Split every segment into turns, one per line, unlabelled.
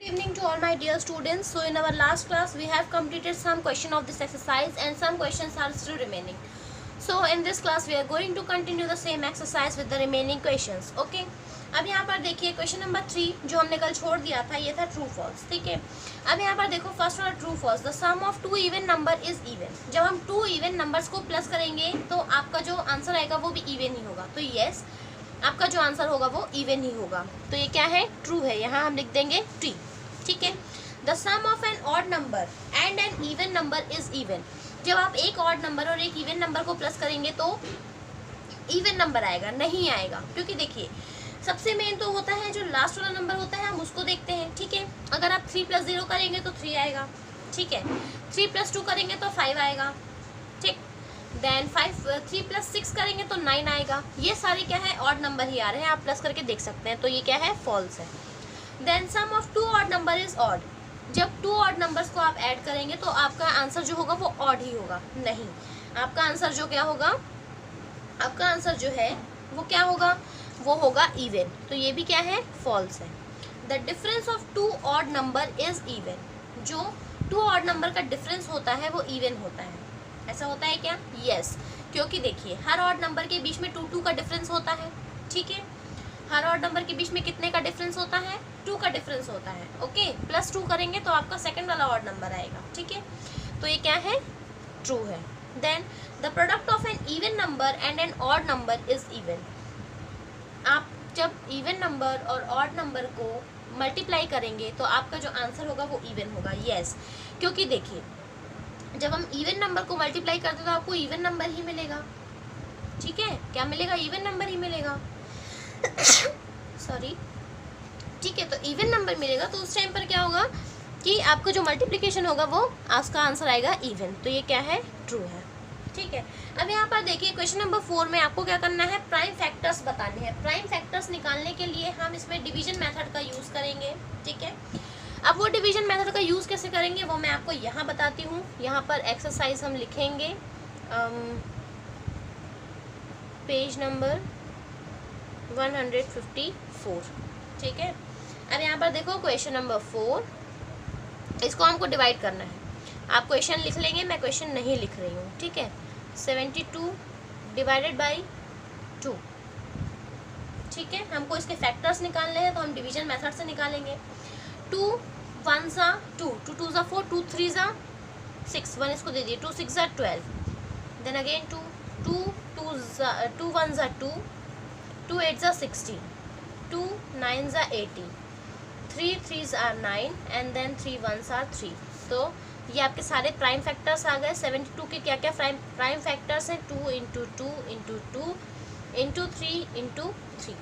Good evening to all my dear students. So in our last class we have completed some question of this exercise and some questions are still remaining. So in this class we are going to continue the same exercise with the remaining questions. Okay. अब यहाँ पर देखिए question number 3 जो हमने कल छोड़ दिया था ये था ट्रू फॉल्स. ठीक है. अब यहाँ पर देखो फर्स्ट वाला true false. The sum of two even number is even. जब हम टू इवन नंबर्स को प्लस करेंगे तो आपका जो आंसर आएगा वो भी इवन ही होगा. तो यस आपका जो आंसर होगा वो इवन ही होगा. तो ये क्या है? ट्रू है. यहाँ हम लिख देंगे ट्री. ठीक है. The sum of an odd number and an even number is even. जब आप एक ऑड नंबर और एक इवन नंबर को प्लस करेंगे तो इवन नंबर आएगा, नहीं आएगा. क्योंकि देखिए सबसे मेन तो होता है जो लास्ट वाला नंबर होता है हम उसको देखते हैं. ठीक है. अगर आप 3 + 0 करेंगे तो 3 आएगा. ठीक है. 3 + 2 करेंगे तो 5 आएगा. ठीक. देन 3 + 6 करेंगे तो 9 आएगा. ये सारे क्या है? ऑड नंबर ही आ रहे हैं. आप प्लस करके देख सकते हैं. तो ये क्या है? फॉल्स है. Then sum of two odd number is odd. जब टू ऑड नंबर्स को आप ऐड करेंगे तो आपका आंसर जो होगा वो ऑड ही होगा. नहीं, आपका आंसर जो क्या होगा, आपका आंसर जो है वो क्या होगा? वो होगा इवन. तो ये भी क्या है? फॉल्स है. The difference of two odd number is even. जो टू ऑड नंबर का डिफरेंस होता है वो इवन होता है. ऐसा होता है क्या? यस. क्योंकि देखिए हर ऑड नंबर के बीच में 2 का डिफरेंस होता है. ठीक है. हर ऑड नंबर के बीच में कितने का डिफरेंस होता है? 2 का डिफरेंस होता है. ओके. +2 करेंगे तो आपका सेकंड वाला ऑड नंबर आएगा. ठीक है. तो ये क्या है? ट्रू है. Then the product of an even number and an odd number is even. आप जब इवन नंबर और ऑड नंबर को मल्टीप्लाई करेंगे तो आपका जो आंसर होगा वो इवन होगा. यस. क्योंकि देखिए जब हम इवन नंबर को मल्टीप्लाई करते हैं तो आपको इवन नंबर ही मिलेगा. ठीक है. क्या मिलेगा? इवन नंबर ही मिलेगा. सॉरी. ठीक है. तो इवन नंबर मिलेगा तो उस टाइम पर क्या होगा कि आपका जो मल्टीप्लिकेशन होगा वो आपका आंसर आएगा इवन. तो ये क्या है? ट्रू है. ठीक है. अब यहाँ पर देखिए क्वेश्चन नंबर 4 में आपको क्या करना है? प्राइम फैक्टर्स बताने हैं. प्राइम फैक्टर्स निकालने के लिए हम इसमें डिवीजन मेथड का यूज़ करेंगे. ठीक है. अब वो डिवीजन मेथड का यूज़ कैसे करेंगे वो मैं आपको यहाँ बताती हूँ. यहाँ पर एक्सरसाइज हम लिखेंगे पेज नंबर 154. ठीक है. अब यहाँ पर देखो क्वेश्चन नंबर 4, इसको हमको डिवाइड करना है. आप क्वेश्चन लिख लेंगे, मैं क्वेश्चन नहीं लिख रही हूँ. ठीक है. 72 डिवाइडेड बाई 2. ठीक है. हमको इसके फैक्टर्स निकालने हैं तो हम डिवीजन मेथड से निकालेंगे. 2 1 ज़ा 2, 2 2 ज़ा 4, 2 3 ज़ा 6, 1 इसको दे दिए, 2 6 ज़ा 12. देन अगेन 2 2 1 ज़ा 2, 2 8 ज़ा 16, 2 9 ज़ा 18, 3 3 आर 9 एंड देन 3 1 आर 3. तो ये आपके सारे प्राइम फैक्टर्स आ गए. 72 के क्या क्या प्राइम फैक्टर्स हैं? 2 × 2 × 2 × 3 × 3.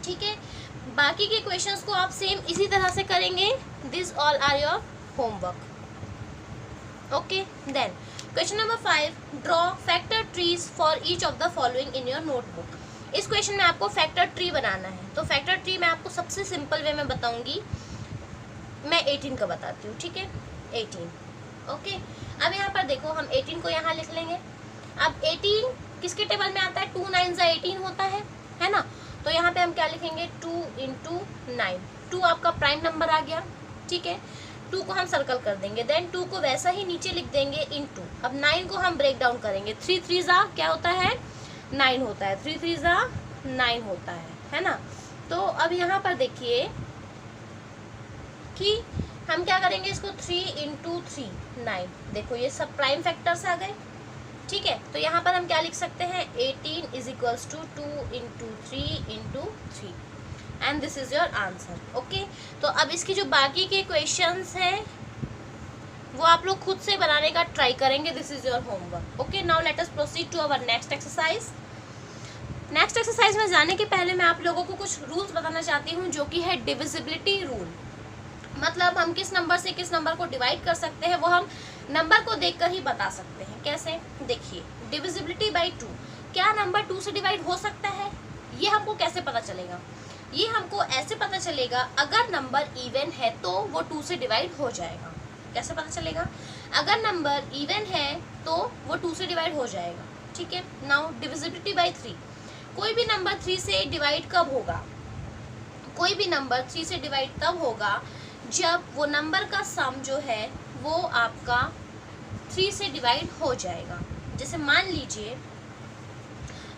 ठीक है. बाकी के क्वेश्चंस को आप सेम इसी तरह से करेंगे. This all are your homework. Okay. Then question number 5, draw factor trees for each of the following in your notebook. इस क्वेश्चन में आपको फैक्टर ट्री बनाना है. तो फैक्टर ट्री मैं आपको सबसे सिंपल वे में बताऊंगी. मैं 18 का बताती हूँ. ठीक है. 18. ओके. अब यहाँ पर देखो हम 18 को यहाँ लिख लेंगे. अब 18 किसके टेबल में आता है? 2 9 ज़ा 18 होता है ना. तो यहाँ पे हम क्या लिखेंगे? 2 × 9. 2 आपका प्राइम नंबर आ गया. ठीक है. 2 को हम सर्कल कर देंगे. देन 2 को वैसा ही नीचे लिख देंगे × अब 9 को हम ब्रेक डाउन करेंगे. 3 3 ज़ा क्या होता है? 9 होता है. 3 3 ज़ा 9 होता है ना. तो अब यहाँ पर देखिए कि हम क्या करेंगे इसको 3 × 3 9. देखो ये सब प्राइम फैक्टर्स आ गए. ठीक है. तो यहाँ पर हम क्या लिख सकते हैं? 18 = 2 × 3 × 3 and this is your answer. Okay. तो अब इसकी जो बाकी के क्वेश्चंस हैं वो आप लोग खुद से बनाने का ट्राई करेंगे. This is your homework. Okay. Now let us proceed to our next exercise. Next exercise में जाने के पहले मैं आप लोगों को कुछ रूल्स बताना चाहती हूँ जो कि है डिविजिबिलिटी रूल. मतलब हम किस नंबर से किस नंबर को डिवाइड कर सकते हैं वो हम नंबर को देखकर ही बता सकते हैं. कैसे? देखिए डिविजिबिलिटी बाय 2. क्या नंबर 2 से डिवाइड हो सकता है? ये हमको कैसे पता चलेगा? ये हमको ऐसे पता चलेगा अगर नंबर इवन है तो वो 2 से डिवाइड हो जाएगा. कैसे पता चलेगा? अगर नंबर इवन है तो वो 2 से डिवाइड हो जाएगा. ठीक है. Now divisibility bye 3. कोई भी नंबर 3 से डिवाइड कब होगा? कोई भी नंबर 3 से डिवाइड तब होगा जब वो नंबर का सम जो है वो आपका 3 से डिवाइड हो जाएगा। जैसे मान लीजिए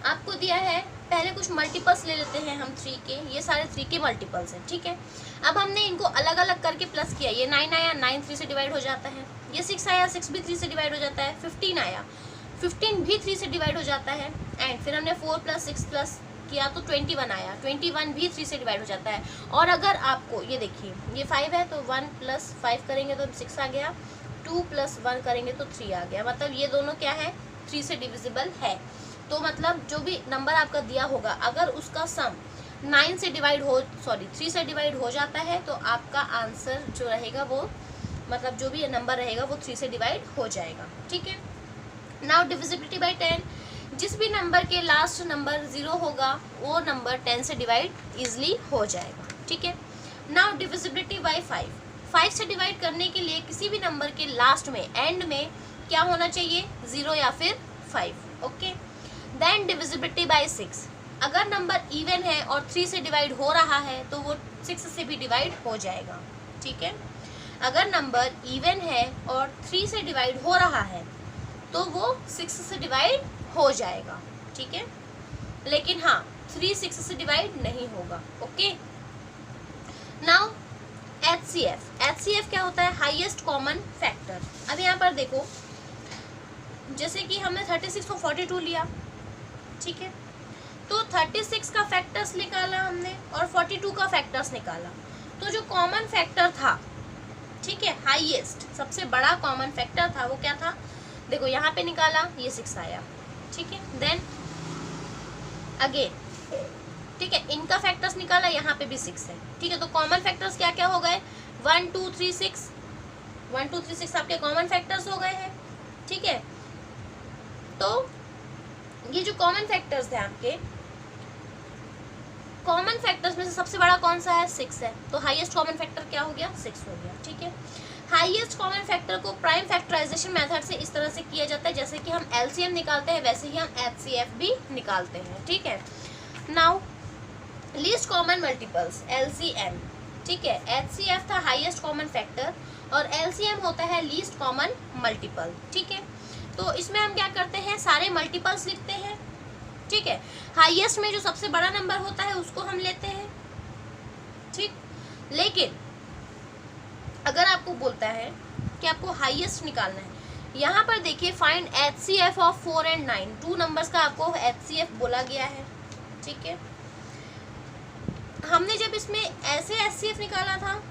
आपको दिया है, पहले कुछ मल्टीपल्स ले लेते हैं हम 3 के, ये सारे 3 के मल्टीपल्स हैं, ठीक है। अब हमने इनको अलग अलग करके प्लस किया, ये 9 आया, 9 3 से डिवाइड हो जाता है, ये 6 आया, 6 भी 3 से डिवाइड हो जाता है, 15 आया, 15 भी 3 से डिवाइड हो जाता है, एंड फिर हमने 4 + 6 प्लस किया तो 21 आया, 21 भी 3 से डिवाइड हो जाता है। और अगर आपको ये देखिए ये 5 है तो 1 + 5 करेंगे तो 6 आ गया, 2 + 1 करेंगे तो 3 आ गया, मतलब ये दोनों क्या है, 3 से डिविजिबल है। तो मतलब जो भी नंबर आपका दिया होगा अगर उसका सम 3 से डिवाइड हो जाता है तो आपका आंसर जो रहेगा वो, मतलब जो भी नंबर रहेगा वो 3 से डिवाइड हो जाएगा, ठीक है। नाउ डिविजिबिलिटी बाय 10, जिस भी नंबर के लास्ट नंबर 0 होगा वो नंबर 10 से डिवाइड इजिली हो जाएगा, ठीक है। नाउ डिविजिबिलिटी बाय 5 से डिवाइड करने के लिए किसी भी नंबर के लास्ट में, एंड में क्या होना चाहिए, 0 या फिर 5, ओके। देन डिविजिबिलिटी बाय 6, अगर नंबर इवन है और 3 से डिवाइड हो रहा है तो वो 6 से भी डिवाइड हो जाएगा, ठीक है। अगर नंबर इवन है और 3 से डिवाइड हो रहा है तो वो 6 से डिवाइड हो जाएगा, ठीक है। लेकिन हाँ 3 6 से डिवाइड नहीं होगा, ओके। नाउ HCF क्या होता है, हाईएस्ट कॉमन फैक्टर। अब यहाँ पर देखो, जैसे कि हमने 36 को 42 लिया, ठीक है, तो 36 का फैक्टर्स निकाला हमने और 42 का फैक्टर्स निकाला, तो जो कॉमन फैक्टर था, ठीक है, हाईएस्ट सबसे बड़ा कॉमन फैक्टर था वो क्या था, देखो यहाँ पे निकाला, ये 6 आया, ठीक है। देन अगेन, ठीक है, इनका फैक्टर्स निकाला, यहाँ पे भी 6 है, ठीक है। तो कॉमन फैक्टर्स क्या क्या हो गए, 1 2 3 6, 1 2 3 6 आपके कॉमन फैक्टर्स हो गए हैं, ठीक है। तो ये जो कॉमन फैक्टर्स थे आपके, कॉमन फैक्टर्स में से सबसे बड़ा कौन सा है, 6 है, तो हाईएस्ट कॉमन फैक्टर क्या हो गया, 6 हो गया, ठीक है। हाईएस्ट कॉमन फैक्टर को प्राइम फैक्टराइजेशन मेथड से इस तरह से किया जाता है, जैसे कि हम एलसीएम निकालते हैं वैसे ही हम एचसीएफ भी निकालते हैं, ठीक है। Now least common multiples, LCM, ठीक है। एचसीएफ था हाईएस्ट कॉमन फैक्टर और एलसीएम होता है लीस्ट कॉमन मल्टीपल, ठीक है। तो इसमें हम क्या करते हैं, सारे मल्टीपल्स लिखते हैं, ठीक है। हाईएस्ट में जो सबसे बड़ा नंबर होता है उसको हम लेते हैं, ठीक। लेकिन अगर आपको बोलता है कि आपको हाईएस्ट निकालना है, यहाँ पर देखिए find HCF of 4 and 9, 2 numbers का आपको HCF बोला गया है, ठीक है। हमने जब इसमें ऐसे HCF निकाला था,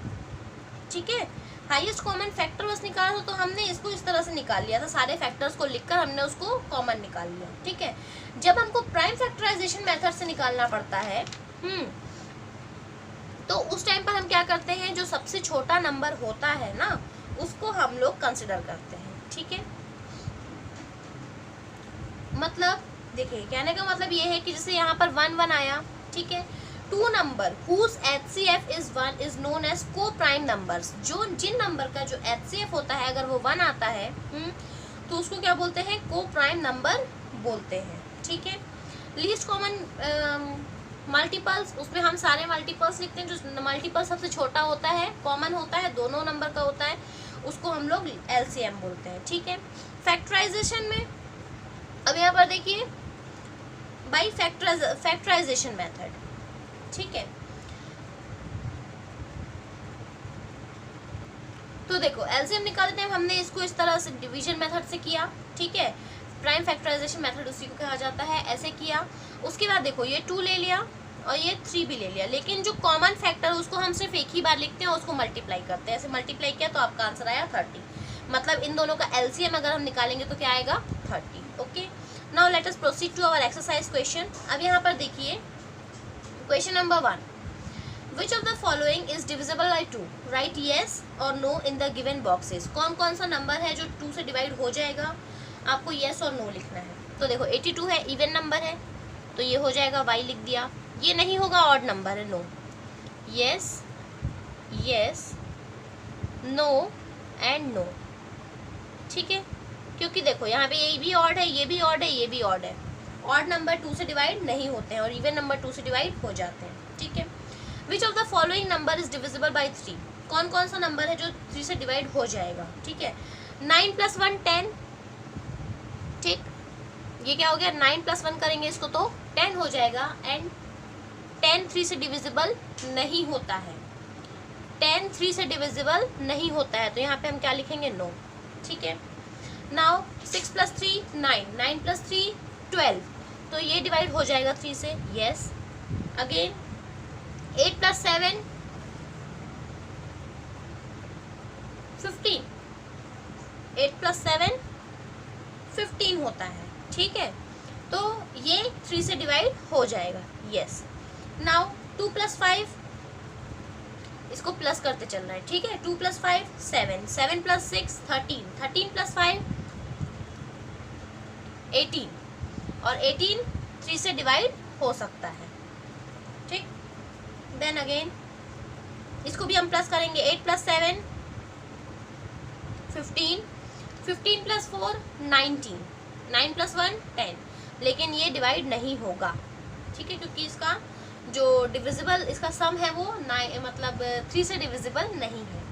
ठीक है, हाईएस्ट कॉमन फैक्टर बस निकाला था, तो हमने इसको इस तरह से निकाल लिया था, सारे फैक्टर्स को लिखकर हमने उसको कॉमन निकाल लिया, ठीक है। जब हमको प्राइम फैक्टराइजेशन मेथड से निकालना पड़ता है, तो उस टाइम पर हम क्या करते हैं, जो सबसे छोटा नंबर होता है ना उसको हम लोग कंसिडर करते हैं, ठीक है। मतलब देखिए कहने का मतलब ये है कि जैसे यहाँ पर 1 1 आया, ठीक है, 2 number whose HCF is 1 is known as co-prime numbers, जो जिन नंबर का जो HCF होता है अगर वो 1 आता है तो उसको क्या बोलते हैं, co-prime नंबर बोलते हैं, ठीक है। लीस्ट कॉमन मल्टीपल्स, उसमें हम सारे मल्टीपल्स लिखते हैं, जो मल्टीपल सबसे छोटा होता है, कॉमन होता है, दोनों नंबर का होता है, उसको हम लोग एलसीएम बोलते हैं, ठीक है। फैक्टराइजेशन में अब यहाँ पर देखिए बाई फैक्टराइजेशन मेथड, ठीक है। तो देखो एलसीएम निकालते हैं, हमने इसको इस तरह से डिवीजन मेथड से किया, ठीक है। प्राइम फैक्टराइजेशन मेथड उसी को कहा जाता है, ऐसे किया। उसके बाद देखो ये 2 ले लिया और ये 3 भी ले लिया, लेकिन जो कॉमन फैक्टर उसको हम सिर्फ एक ही बार लिखते हैं और उसको मल्टीप्लाई करते हैं, ऐसे मल्टीप्लाई किया तो आपका आंसर आया 30, मतलब इन दोनों का एलसीएम अगर हम निकालेंगे तो क्या आएगा, 30, okay. Now let us proceed to our exercise question. अब यहाँ पर देखिए question number 1, which of the following is divisible by 2, right yes और no in the given boxes. कौन कौन सा नंबर है जो 2 से डिवाइड हो जाएगा, आपको येस और नो लिखना है। तो देखो 82 है, इवन नंबर है तो ये हो जाएगा वाई लिख दिया, ये नहीं होगा ऑड नंबर है, no, yes yes no and no, ठीक है। क्योंकि देखो यहाँ पे ये भी ऑड है, ये भी ऑड है, ये भी ऑड है, ऑड नंबर 2 से डिवाइड नहीं होते हैं और इवन नंबर 2 से डिवाइड हो जाते हैं, ठीक है। विच of the following number is divisible by 3, कौन कौन सा नंबर है जो 3 से डिवाइड हो जाएगा, ठीक है। 9 + 1 10, ठीक, ये क्या हो गया, 9 + 1 करेंगे इसको तो 10 हो जाएगा। एंड 10 3 से डिविजिबल नहीं होता है, 10 3 से डिविजिबल नहीं होता है, तो यहाँ पे हम क्या लिखेंगे, नो, ठीक है। नाउ 6 + 3 9, 9 + 3 12, तो ये डिवाइड हो जाएगा 3 से, यस। अगेन 8 + 7 15, 8 + 7 15 होता है, ठीक है, तो ये 3 से डिवाइड हो जाएगा, यस। नाउ 2 + 5, इसको प्लस करते चल रहा है, ठीक है। 2 + 5 7, 7 + 6 13, 13 + 5 18, और 18 3 से डिवाइड हो सकता है, ठीक। देन अगेन इसको भी हम प्लस करेंगे, 8 + 7 15, 15 + 4 19, 9 + 1 10, लेकिन ये डिवाइड नहीं होगा, ठीक है, क्योंकि इसका जो डिविजिबल इसका सम है वो 9 मतलब 3 से डिविजिबल नहीं है।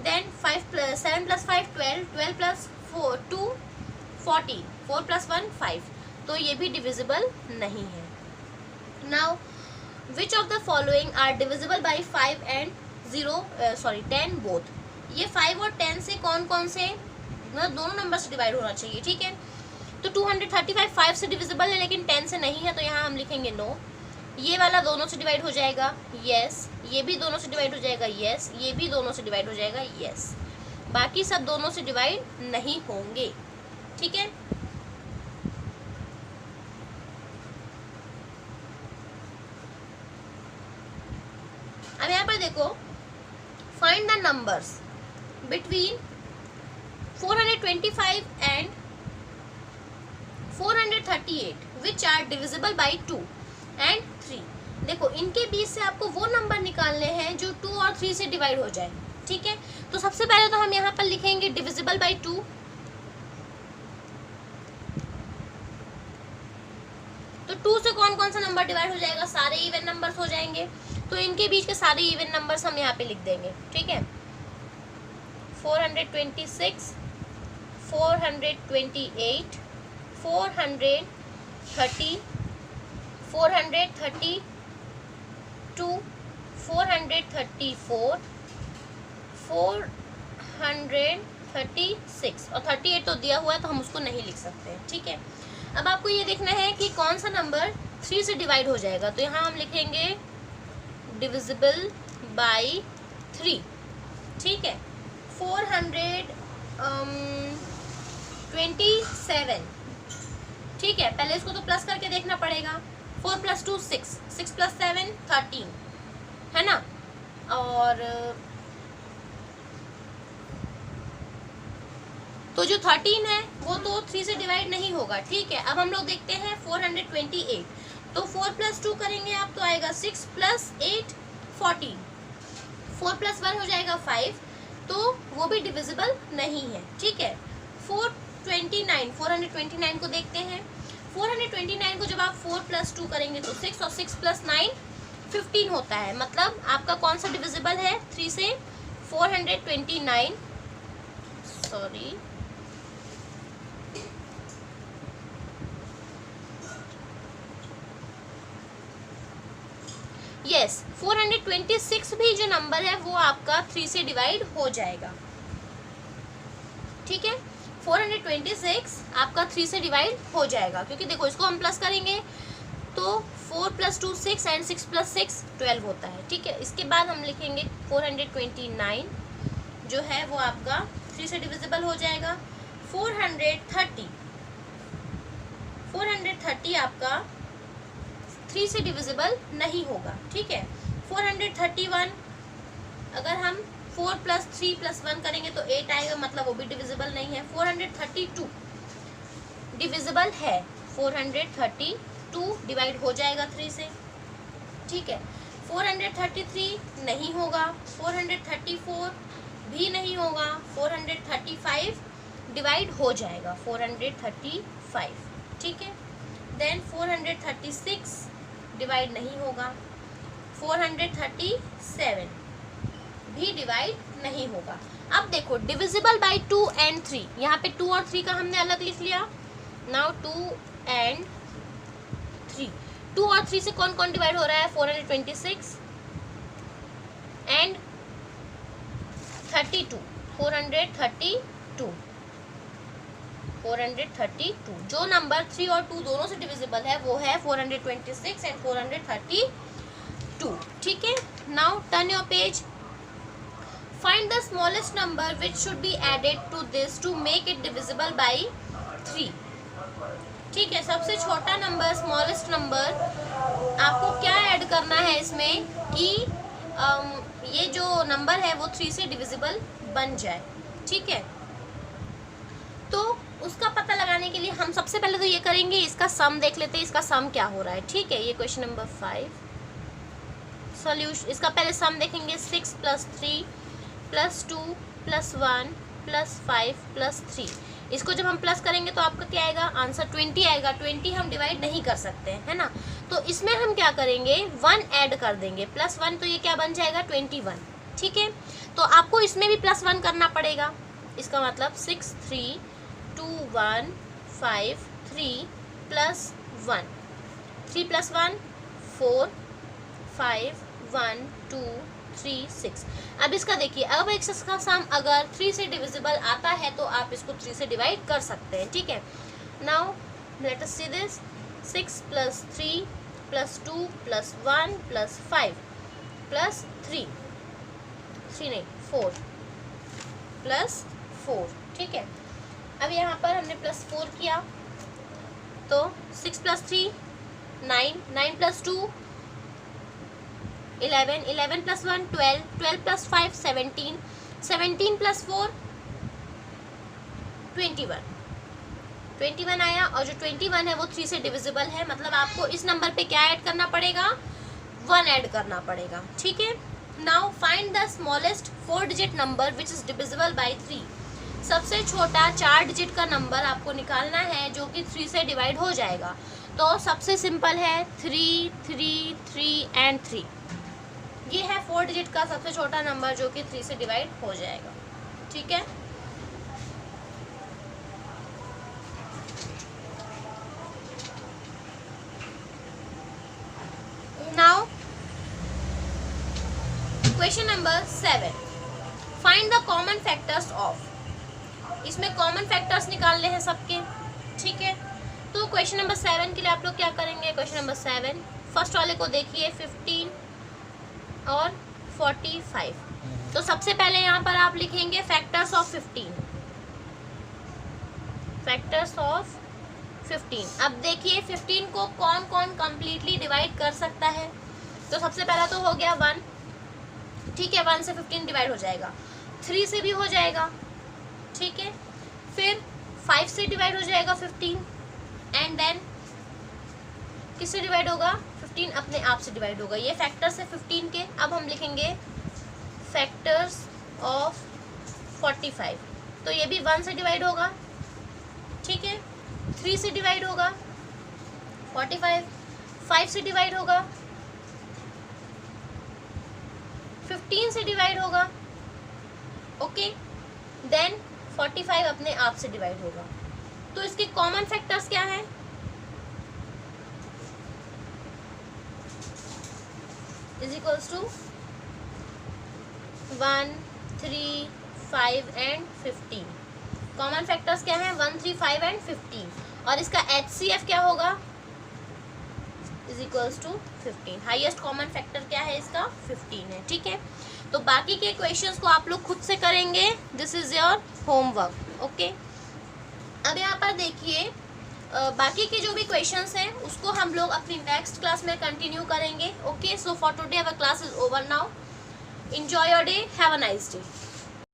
देन 7 + 5 12, 12 + 4 2 14, 4 + 1 5, तो ये भी डिविजिबल नहीं है। Now which of the following are divisible by 5 and 10 both, ये 5 और 10 से कौन कौन से, मतलब दोनों नंबर से डिवाइड होना चाहिए, ठीक है। तो 235 5 से डिविजिबल है लेकिन 10 से नहीं है, तो यहाँ हम लिखेंगे नो। ये वाला दोनों से डिवाइड हो जाएगा, यस। ये भी दोनों से डिवाइड हो जाएगा, यस। ये भी दोनों से डिवाइड हो जाएगा, यस। बाकी सब दोनों से डिवाइड नहीं होंगे, ठीक है। अब यहाँ पर देखो, find the numbers between 425 and 438 which are divisible by 2 and 3। देखो इनके बीच से आपको वो नंबर निकालने हैं जो 2 और 3 से डिवाइड हो जाए, ठीक है। तो सबसे पहले तो हम यहाँ पर लिखेंगे डिविजिबल बाई 2, तो 2 से कौन कौन सा नंबर डिवाइड हो जाएगा, सारे इवन नंबर्स हो जाएंगे, तो इनके बीच के सारे इवन नंबर्स हम यहाँ पे लिख देंगे, ठीक है। 426 428 430 432 434 436 और 38 तो दिया हुआ है तो हम उसको नहीं लिख सकते हैं, ठीक है। अब आपको ये देखना है कि कौन सा नंबर 3 से डिवाइड हो जाएगा, तो यहाँ हम लिखेंगे डिविजिबल बाई 3, ठीक है। 427, ठीक है, पहले इसको तो प्लस करके देखना पड़ेगा। 4 + 2 6, 6 + 7 13, है ना, और तो जो 13 है वो तो 3 से डिवाइड नहीं होगा, ठीक है। अब हम लोग देखते हैं 428, तो 4 + 2 करेंगे आप तो आएगा 6 + 8 14, 4 + 1 हो जाएगा 5, तो वो भी डिविजिबल नहीं है, ठीक है। 429 को देखते हैं। 429 को जब आप 4 + 2 करेंगे तो 6 और 6 + 9 15 होता है, मतलब आपका कौन सा डिविजिबल है 3 से, 429, सॉरी यस 426 भी जो नंबर है वो आपका 3 से डिवाइड हो जाएगा, ठीक है। 426 आपका 3 से डिवाइड हो जाएगा, क्योंकि देखो इसको हम प्लस करेंगे तो 4 + 2 6 एंड 6 + 6 12 होता है, ठीक है। इसके बाद हम लिखेंगे 429 जो है वो आपका 3 से डिविजिबल हो जाएगा। 430 आपका 3 से डिविजिबल नहीं होगा, ठीक है। 431 अगर हम 4 + 3 + 1 करेंगे तो 8 आएगा, मतलब वो भी डिविजिबल नहीं है। 432 डिविजिबल है, 432 डिवाइड हो जाएगा 3 से, ठीक है। 433 नहीं होगा, 434 भी नहीं होगा, 435 डिवाइड हो जाएगा, 435, ठीक है। देन 436 डिवाइड नहीं होगा, 437 भी डिवाइड नहीं होगा। अब देखो डिविजिबल बाय 2 and 3, यहाँ पे 2 और 3 का हमने अलग लिख लिया। नाउ 2 and 3, 2 और 3 से कौन कौन डिवाइड हो रहा है, 426 एंड 32, 432। जो नंबर 3 और 2 दोनों से डिविजिबल है वो है 426 एंड 432। ठीक है, now turn your page. Find the smallest number which should be added to this to make it divisible by 3। ठीक है, सबसे छोटा नंबर, स्मॉलेस्ट नंबर, आपको क्या ऐड करना है इसमें कि ये जो नंबर है वो 3 से डिविजिबल बन जाए। ठीक है, तो उसका पता लगाने के लिए हम सबसे पहले तो ये करेंगे, इसका सम देख लेते हैं, इसका सम क्या हो रहा है। ठीक है, ये क्वेश्चन नंबर 5 सॉल्यूशन, इसका पहले सम देखेंगे। 6 + 3 + 2 + 1 + 5 + 3, इसको जब हम प्लस करेंगे तो आपका क्या आएगा, आंसर 20 आएगा। 20 हम डिवाइड नहीं कर सकते हैं, है ना, तो इसमें हम क्या करेंगे, 1 ऐड कर देंगे, +1, तो ये क्या बन जाएगा, 21। ठीक है, तो आपको इसमें भी +1 करना पड़ेगा। इसका मतलब 6 3 2 1 5 3 + 1, 3 + 1 4 5 1 2 3 6। अब इसका देखिए, अब इसका सम अगर 3 से डिविजिबल आता है तो आप इसको 3 से डिवाइड कर सकते हैं। ठीक है, now let us see this. 6 + 3 + 2 + 1 + 5 + 3 नहीं 4 + 4। ठीक है, अब यहाँ पर हमने +4 किया तो 6 + 3 9, 9 + 2 11, 11 + 1 12, 12 + 5 17, 17 + 4 21, 21 आया। और जो 21 है वो 3 से डिविजिबल है, मतलब आपको इस नंबर पे क्या ऐड करना पड़ेगा, 1 ऐड करना पड़ेगा। ठीक है, now find the smallest 4 digit number which is divisible by 3। सबसे छोटा 4 डिजिट का नंबर आपको निकालना है जो कि 3 से डिवाइड हो जाएगा। तो सबसे सिंपल है 3 3 3 एंड 3, ये है 4 डिजिट का सबसे छोटा नंबर जो कि 3 से डिवाइड हो जाएगा। ठीक है, now question number 7, find the common factors of. इसमें कॉमन फैक्टर्स निकालने हैं सबके। ठीक है, तो क्वेश्चन नंबर 7 के लिए आप लोग क्या करेंगे, क्वेश्चन नंबर 7 फर्स्ट वाले को देखिए, 15 और 45। तो सबसे पहले यहाँ पर आप लिखेंगे फैक्टर्स ऑफ 15, फैक्टर्स ऑफ 15। अब देखिए 15 को कौन कौन कंप्लीटली डिवाइड कर सकता है। तो सबसे पहला तो हो गया 1। ठीक है, 1 से 15 डिवाइड हो जाएगा, 3 से भी हो जाएगा। ठीक है, फिर 5 से डिवाइड हो जाएगा 15, एंड देन किससे डिवाइड होगा, 15 अपने आप से डिवाइड होगा। ये फैक्टर्स है 15 के। अब हम लिखेंगे फैक्टर्स ऑफ 45, तो ये भी 1 से डिवाइड होगा। ठीक है, 3 से डिवाइड होगा 45, 5 से डिवाइड होगा, 15 से डिवाइड होगा। ओके, देन 45 अपने आप से डिवाइड होगा। तो इसके कॉमन फैक्टर्स क्या है, is equals to 1 3 5 and 15। Common factors क्या है, 1 3 5 एंड 15। और इसका HCF क्या होगा, is equals to 15। Highest common factor क्या है इसका, 15 है। ठीक है, तो बाकी के क्वेश्चंस को आप लोग खुद से करेंगे, this is your homework. Okay, अब यहाँ पर देखिए बाकी के जो भी क्वेश्चंस हैं उसको हम लोग अपनी नेक्स्ट क्लास में कंटिन्यू करेंगे। Okay, so for today our class is over now. Enjoy your day, have a nice day.